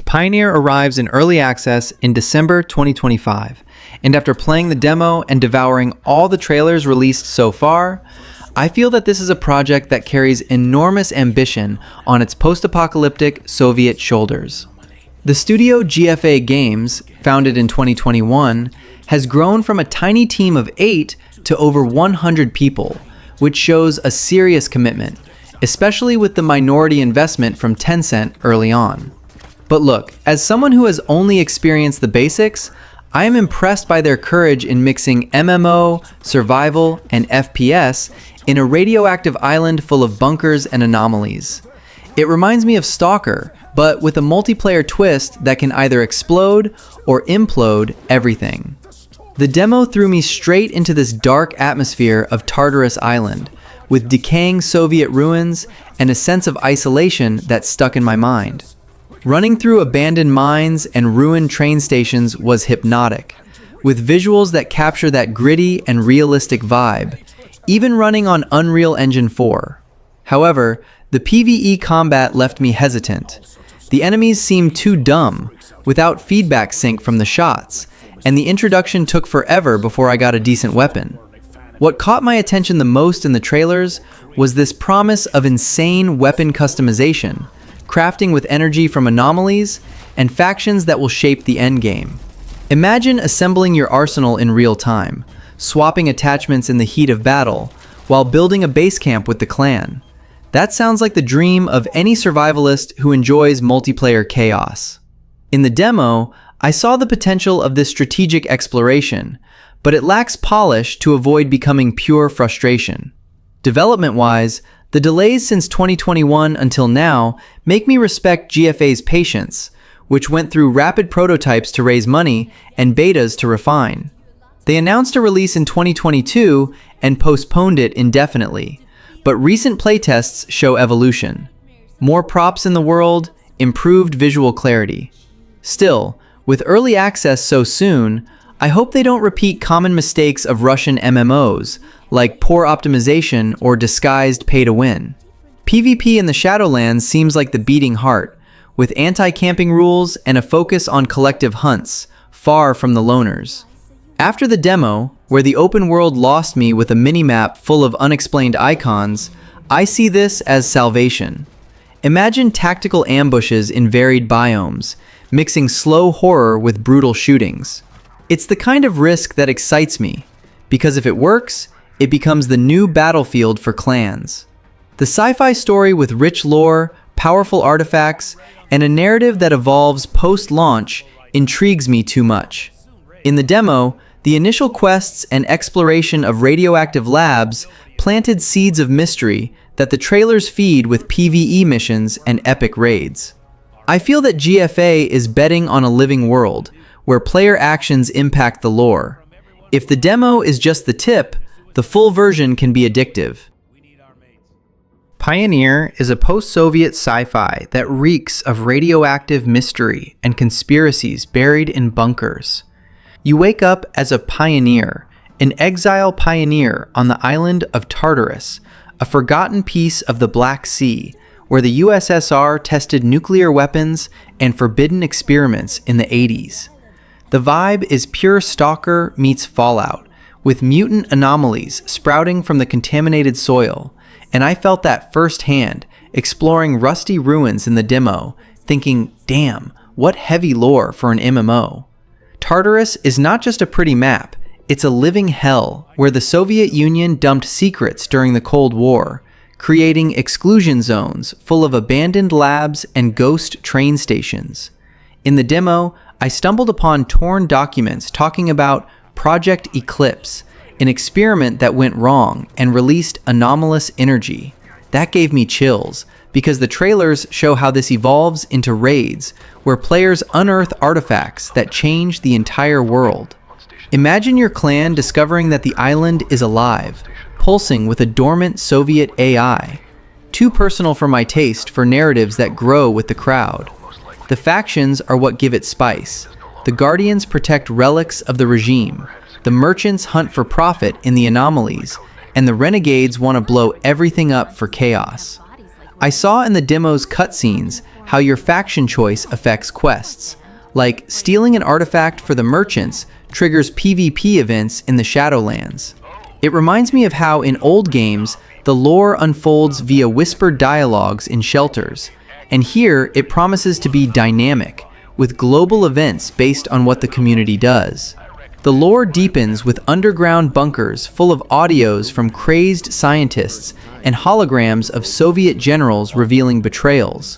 Pioneer arrives in early access in December 2025, and after playing the demo and devouring all the trailers released so far, I feel that this is a project that carries enormous ambition on its post-apocalyptic Soviet shoulders. The studio GFA Games, founded in 2021, has grown from a tiny team of 8 to over 100 people, which shows a serious commitment, especially with the minority investment from Tencent early on. But look, as someone who has only experienced the basics, I am impressed by their courage in mixing MMO, survival, and FPS in a radioactive island full of bunkers and anomalies. It reminds me of Stalker, but with a multiplayer twist that can either explode or implode everything. The demo threw me straight into this dark atmosphere of Tartarus Island, with decaying Soviet ruins and a sense of isolation that stuck in my mind. Running through abandoned mines and ruined train stations was hypnotic, with visuals that capture that gritty and realistic vibe, even running on Unreal Engine 4. However, the PvE combat left me hesitant. The enemies seemed too dumb, without feedback sync from the shots, and the introduction took forever before I got a decent weapon. What caught my attention the most in the trailers was this promise of insane weapon customization, crafting with energy from anomalies, and factions that will shape the endgame. Imagine assembling your arsenal in real time, swapping attachments in the heat of battle, while building a base camp with the clan. That sounds like the dream of any survivalist who enjoys multiplayer chaos. In the demo, I saw the potential of this strategic exploration, but it lacks polish to avoid becoming pure frustration. Development-wise, the delays since 2021 until now make me respect GFA's patience, which went through rapid prototypes to raise money and betas to refine. They announced a release in 2022 and postponed it indefinitely, but recent playtests show evolution. More props in the world, improved visual clarity. Still, with early access so soon, I hope they don't repeat common mistakes of Russian MMOs, like poor optimization or disguised pay-to-win. PvP in the Shadowlands seems like the beating heart, with anti-camping rules and a focus on collective hunts, far from the loners. After the demo, where the open world lost me with a minimap full of unexplained icons, I see this as salvation. Imagine tactical ambushes in varied biomes, mixing slow horror with brutal shootings. It's the kind of risk that excites me, because if it works, it becomes the new battlefield for clans. The sci-fi story with rich lore, powerful artifacts, and a narrative that evolves post-launch intrigues me too much. In the demo, the initial quests and exploration of radioactive labs planted seeds of mystery that the trailers feed with PvE missions and epic raids. I feel that GFA is betting on a living world, where player actions impact the lore. If the demo is just the tip, the full version can be addictive. Pioneer is a post-Soviet sci-fi that reeks of radioactive mystery and conspiracies buried in bunkers. You wake up as a pioneer, an exile pioneer on the island of Tartarus, a forgotten piece of the Black Sea, where the USSR tested nuclear weapons and forbidden experiments in the 80s. The vibe is pure Stalker meets Fallout, with mutant anomalies sprouting from the contaminated soil, and I felt that firsthand, exploring rusty ruins in the demo, thinking, damn, what heavy lore for an MMO. Tartarus is not just a pretty map, it's a living hell where the Soviet Union dumped secrets during the Cold War, creating exclusion zones full of abandoned labs and ghost train stations. In the demo, I stumbled upon torn documents talking about Project Eclipse, an experiment that went wrong and released anomalous energy. That gave me chills, because the trailers show how this evolves into raids, where players unearth artifacts that change the entire world. Imagine your clan discovering that the island is alive, pulsing with a dormant Soviet AI. Too personal for my taste for narratives that grow with the crowd. The factions are what give it spice. The Guardians protect relics of the regime. The merchants hunt for profit in the anomalies, and the renegades want to blow everything up for chaos. I saw in the demo's cutscenes how your faction choice affects quests. Like, stealing an artifact for the merchants triggers PvP events in the Shadowlands. It reminds me of how in old games, the lore unfolds via whispered dialogues in shelters, and here it promises to be dynamic, with global events based on what the community does. The lore deepens with underground bunkers full of audios from crazed scientists and holograms of Soviet generals revealing betrayals.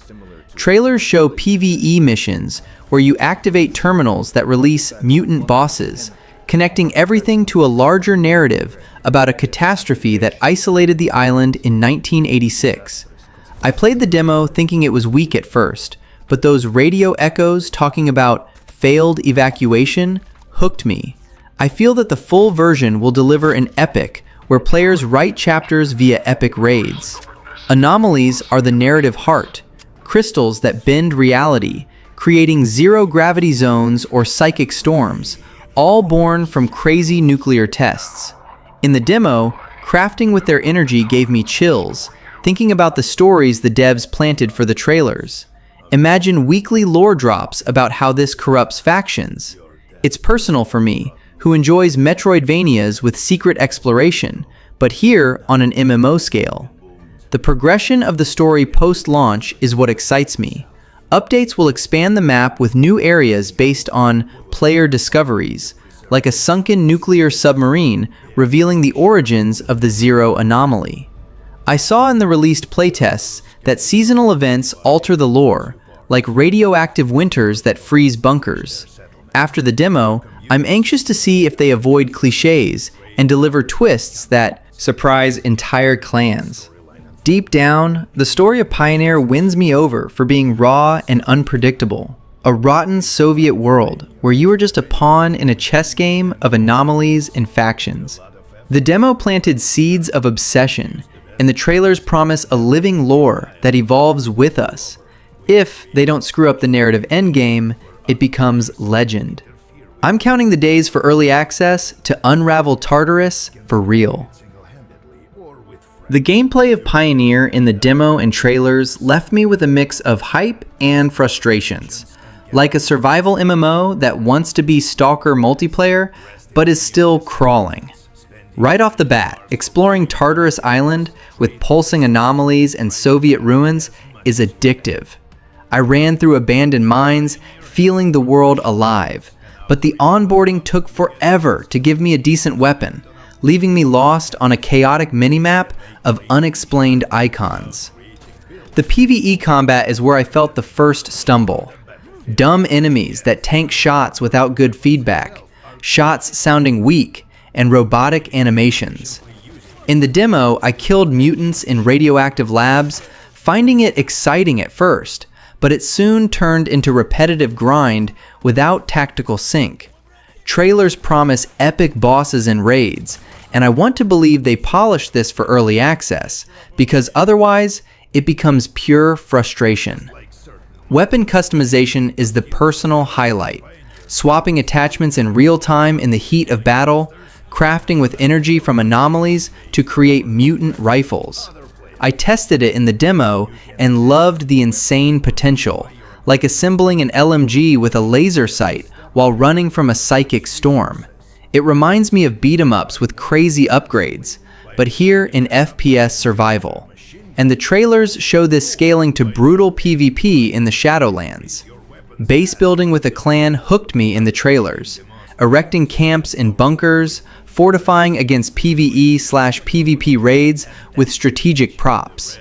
Trailers show PvE missions where you activate terminals that release mutant bosses, connecting everything to a larger narrative about a catastrophe that isolated the island in 1986. I played the demo thinking it was weak at first, but those radio echoes talking about failed evacuation hooked me. I feel that the full version will deliver an epic where players write chapters via epic raids. Anomalies are the narrative heart, crystals that bend reality, creating zero-gravity zones or psychic storms, all born from crazy nuclear tests. In the demo, crafting with their energy gave me chills, thinking about the stories the devs planted for the trailers. Imagine weekly lore drops about how this corrupts factions. It's personal for me, who enjoys Metroidvanias with secret exploration, but here on an MMO scale. The progression of the story post-launch is what excites me. Updates will expand the map with new areas based on player discoveries, like a sunken nuclear submarine revealing the origins of the Zero anomaly. I saw in the released playtests that seasonal events alter the lore, like radioactive winters that freeze bunkers. After the demo, I'm anxious to see if they avoid cliches and deliver twists that surprise entire clans. Deep down, the story of Pioneer wins me over for being raw and unpredictable. A rotten Soviet world where you are just a pawn in a chess game of anomalies and factions. The demo planted seeds of obsession, and the trailers promise a living lore that evolves with us. If they don't screw up the narrative endgame, it becomes legend. I'm counting the days for early access to unravel Tartarus for real. The gameplay of Pioneer in the demo and trailers left me with a mix of hype and frustrations. Like a survival MMO that wants to be stalker multiplayer, but is still crawling. Right off the bat, exploring Tartarus Island with pulsing anomalies and Soviet ruins is addictive. I ran through abandoned mines, feeling the world alive, but the onboarding took forever to give me a decent weapon, leaving me lost on a chaotic minimap of unexplained icons. The PvE combat is where I felt the first stumble. Dumb enemies that tank shots without good feedback, shots sounding weak, and robotic animations. In the demo, I killed mutants in radioactive labs, finding it exciting at first, but it soon turned into repetitive grind without tactical sync. Trailers promise epic bosses and raids, and I want to believe they polished this for early access, because otherwise, it becomes pure frustration. Weapon customization is the personal highlight. Swapping attachments in real time in the heat of battle, crafting with energy from anomalies to create mutant rifles. I tested it in the demo and loved the insane potential, like assembling an LMG with a laser sight while running from a psychic storm. It reminds me of beat-em-ups with crazy upgrades, but here in FPS survival. And the trailers show this scaling to brutal PvP in the Shadowlands. Base building with a clan hooked me in the trailers, erecting camps in bunkers, fortifying against PvE/PvP raids with strategic props.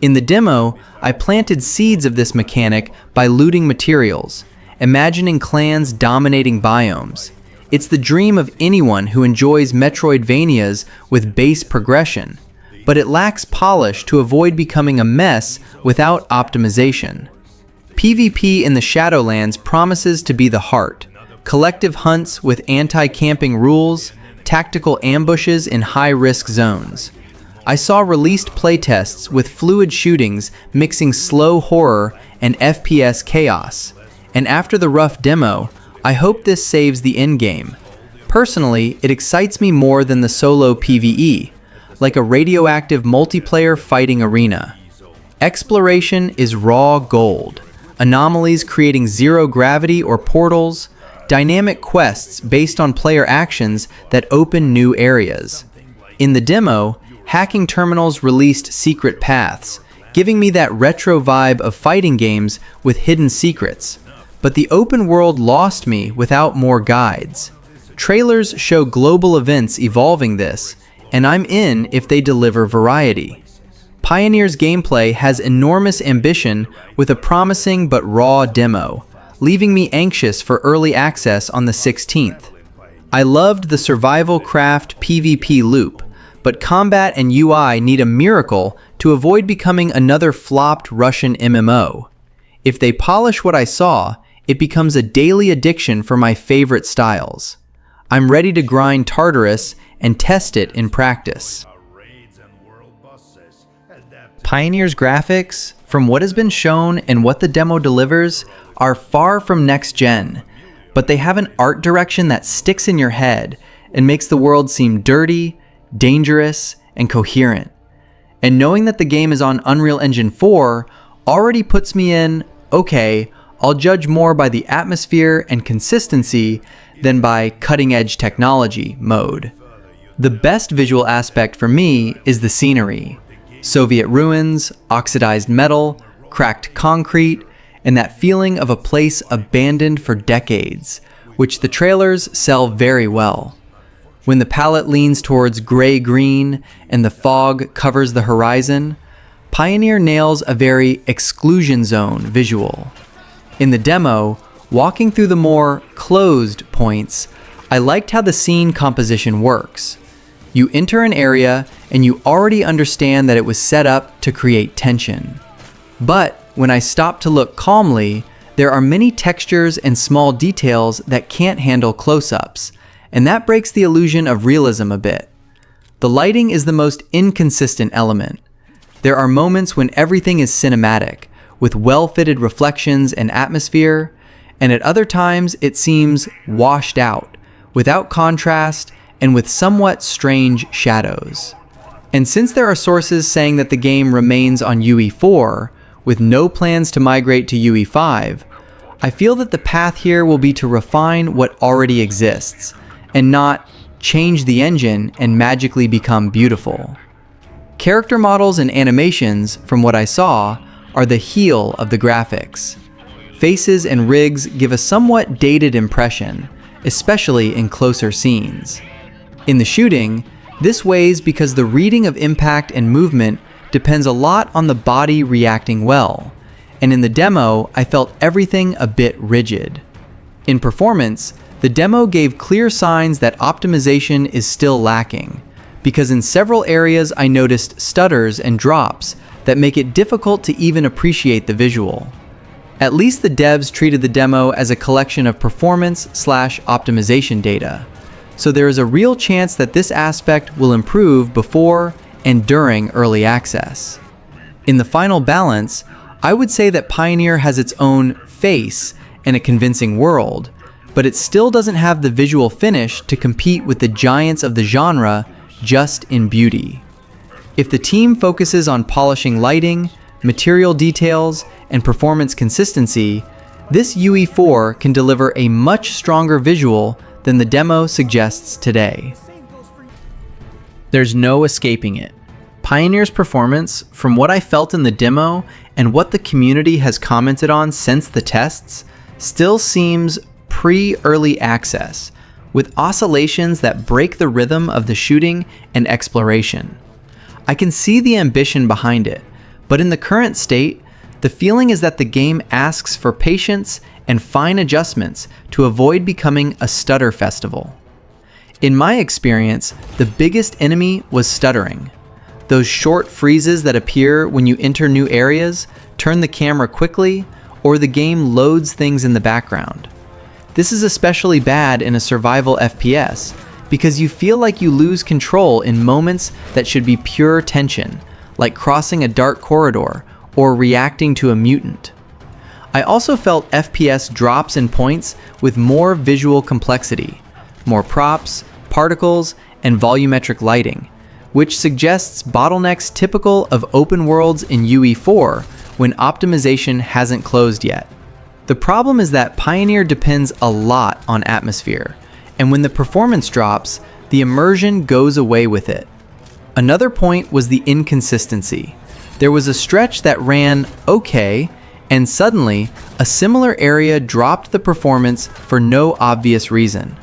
In the demo, I planted seeds of this mechanic by looting materials, imagining clans dominating biomes. It's the dream of anyone who enjoys Metroidvanias with base progression, but it lacks polish to avoid becoming a mess without optimization. PvP in the Shadowlands promises to be the heart. Collective hunts with anti-camping rules, tactical ambushes in high-risk zones. I saw released playtests with fluid shootings mixing slow horror and FPS chaos. And after the rough demo, I hope this saves the endgame. Personally, it excites me more than the solo PvE, like a radioactive multiplayer fighting arena. Exploration is raw gold. Anomalies creating zero gravity or portals, dynamic quests based on player actions that open new areas. In the demo, hacking terminals released secret paths, giving me that retro vibe of fighting games with hidden secrets. But the open world lost me without more guides. Trailers show global events evolving this, and I'm in if they deliver variety. Pioneer's gameplay has enormous ambition with a promising but raw demo, leaving me anxious for early access on the 16th. I loved the survival craft PvP loop, but combat and UI need a miracle to avoid becoming another flopped Russian MMO. If they polish what I saw, it becomes a daily addiction for my favorite styles. I'm ready to grind Tartarus and test it in practice. Pioneer's graphics, from what has been shown and what the demo delivers, are far from next gen, but they have an art direction that sticks in your head and makes the world seem dirty, dangerous, and coherent. And knowing that the game is on Unreal Engine 4 already puts me in, okay, I'll judge more by the atmosphere and consistency than by cutting-edge technology mode. The best visual aspect for me is the scenery. Soviet ruins, oxidized metal, cracked concrete, and that feeling of a place abandoned for decades, which the trailers sell very well. When the palette leans towards gray-green and the fog covers the horizon, Pioneer nails a very exclusion zone visual. In the demo, walking through the more closed points, I liked how the scene composition works. You enter an area and you already understand that it was set up to create tension. But when I stop to look calmly, there are many textures and small details that can't handle close-ups, and that breaks the illusion of realism a bit. The lighting is the most inconsistent element. There are moments when everything is cinematic, with well-fitted reflections and atmosphere, and at other times it seems washed out, without contrast, and with somewhat strange shadows. And since there are sources saying that the game remains on UE4, with no plans to migrate to UE5, I feel that the path here will be to refine what already exists, and not change the engine and magically become beautiful. Character models and animations, from what I saw, are the heel of the graphics. Faces and rigs give a somewhat dated impression, especially in closer scenes. In the shooting, this weighs because the reading of impact and movement depends a lot on the body reacting well, and in the demo, I felt everything a bit rigid. In performance, the demo gave clear signs that optimization is still lacking, because in several areas I noticed stutters and drops that make it difficult to even appreciate the visual. At least the devs treated the demo as a collection of performance/optimization data, so there is a real chance that this aspect will improve before and during early access. In the final balance, I would say that Pioneer has its own face and a convincing world, but it still doesn't have the visual finish to compete with the giants of the genre just in beauty. If the team focuses on polishing lighting, material details, and performance consistency, this UE4 can deliver a much stronger visual than the demo suggests today. There's no escaping it. Pioneer's performance, from what I felt in the demo and what the community has commented on since the tests, still seems pre-early access, with oscillations that break the rhythm of the shooting and exploration. I can see the ambition behind it, but in the current state, the feeling is that the game asks for patience and fine adjustments to avoid becoming a stutter festival. In my experience, the biggest enemy was stuttering. Those short freezes that appear when you enter new areas, turn the camera quickly, or the game loads things in the background. This is especially bad in a survival FPS, because you feel like you lose control in moments that should be pure tension, like crossing a dark corridor or reacting to a mutant. I also felt FPS drops in points with more visual complexity, more props, particles, and volumetric lighting, which suggests bottlenecks typical of open worlds in UE4 when optimization hasn't closed yet. The problem is that Pioneer depends a lot on atmosphere, and when the performance drops, the immersion goes away with it. Another point was the inconsistency. There was a stretch that ran okay, and suddenly, a similar area dropped the performance for no obvious reason.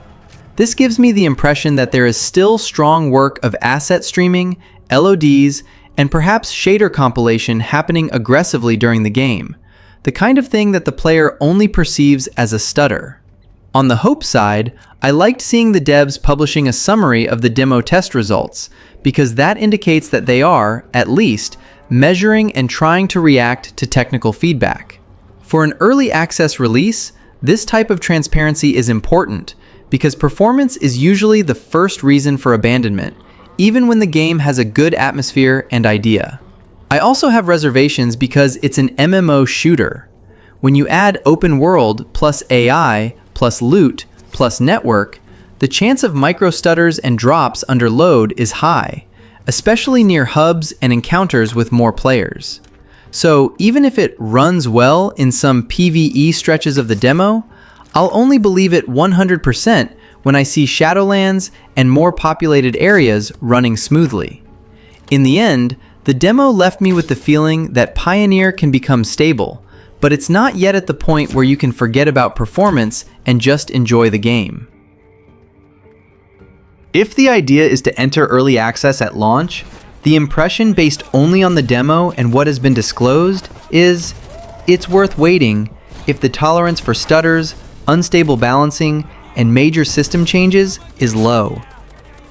This gives me the impression that there is still strong work of asset streaming, LODs, and perhaps shader compilation happening aggressively during the game, the kind of thing that the player only perceives as a stutter. On the hope side, I liked seeing the devs publishing a summary of the demo test results, because that indicates that they are, at least, measuring and trying to react to technical feedback. For an early access release, this type of transparency is important, because performance is usually the first reason for abandonment, even when the game has a good atmosphere and idea. I also have reservations because it's an MMO shooter. When you add open world plus AI plus loot plus network, the chance of micro-stutters and drops under load is high, especially near hubs and encounters with more players. So even if it runs well in some PvE stretches of the demo, I'll only believe it 100% when I see Shadowlands and more populated areas running smoothly. In the end, the demo left me with the feeling that Pioneer can become stable, but it's not yet at the point where you can forget about performance and just enjoy the game. If the idea is to enter early access at launch, the impression based only on the demo and what has been disclosed is, it's worth waiting if the tolerance for stutters, unstable balancing, and major system changes is low.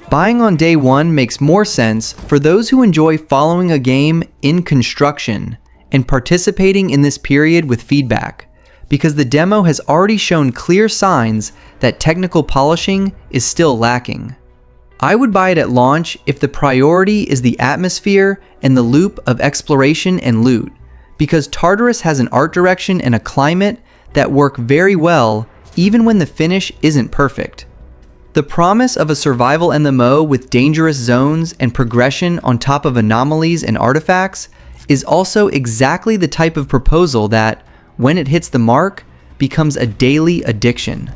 Buying on day one makes more sense for those who enjoy following a game in construction and participating in this period with feedback, because the demo has already shown clear signs that technical polishing is still lacking. I would buy it at launch if the priority is the atmosphere and the loop of exploration and loot, because Tartarus has an art direction and a climate that work very well even when the finish isn't perfect. The promise of a survival MMO with dangerous zones and progression on top of anomalies and artifacts is also exactly the type of proposal that, when it hits the mark, becomes a daily addiction.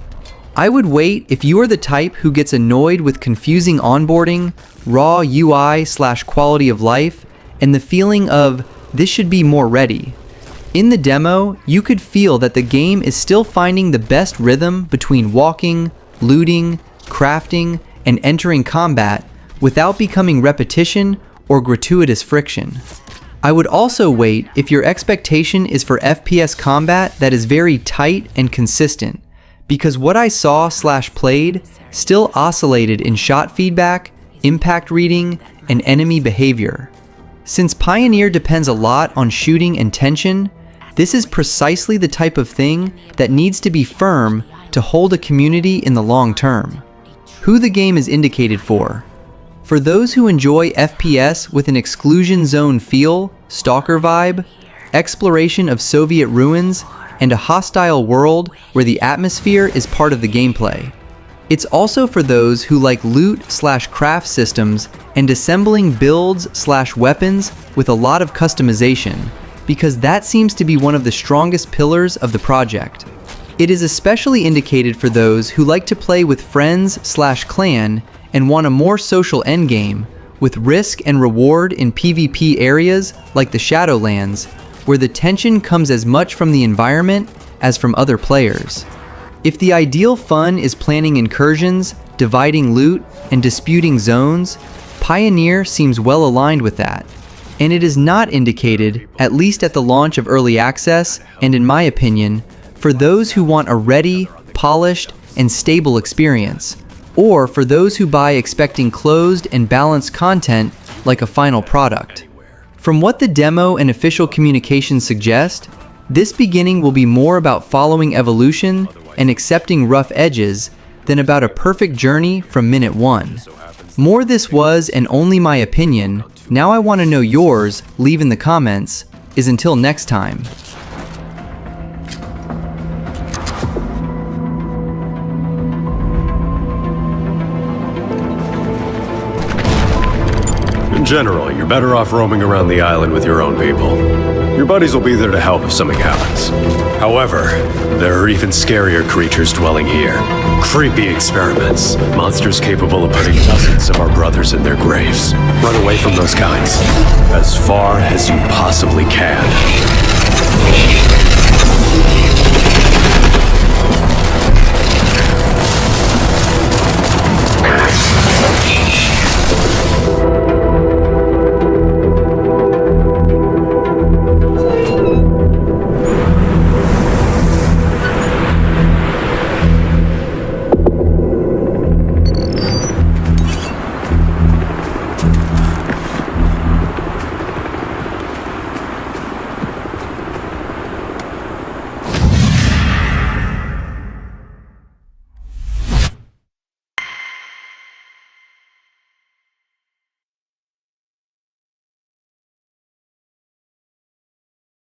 I would wait if you are the type who gets annoyed with confusing onboarding, raw UI/quality of life, and the feeling of, this should be more ready. In the demo, you could feel that the game is still finding the best rhythm between walking, looting, crafting, and entering combat without becoming repetition or gratuitous friction. I would also wait if your expectation is for FPS combat that is very tight and consistent, because what I saw/played still oscillated in shot feedback, impact reading, and enemy behavior. Since Pioneer depends a lot on shooting and tension, this is precisely the type of thing that needs to be firm to hold a community in the long term. Who the game is indicated for? For those who enjoy FPS with an exclusion zone feel, stalker vibe, exploration of Soviet ruins, and a hostile world where the atmosphere is part of the gameplay. It's also for those who like loot/craft systems and assembling builds/weapons with a lot of customization, because that seems to be one of the strongest pillars of the project. It is especially indicated for those who like to play with friends/clan and want a more social endgame, with risk and reward in PvP areas like the Shadowlands, where the tension comes as much from the environment as from other players. If the ideal fun is planning incursions, dividing loot, and disputing zones, Pioneer seems well aligned with that. And it is not indicated, at least at the launch of early access, and in my opinion, for those who want a ready, polished, and stable experience, or for those who buy expecting closed and balanced content like a final product. From what the demo and official communications suggest, this beginning will be more about following evolution and accepting rough edges than about a perfect journey from minute one. More this was and only my opinion. Now I want to know yours, leave in the comments. Until next time. In general, you're better off roaming around the island with your own people. Your buddies will be there to help if something happens. However, there are even scarier creatures dwelling here. Creepy experiments. Monsters capable of putting dozens of our brothers in their graves. Run away from those kinds. As far as you possibly can.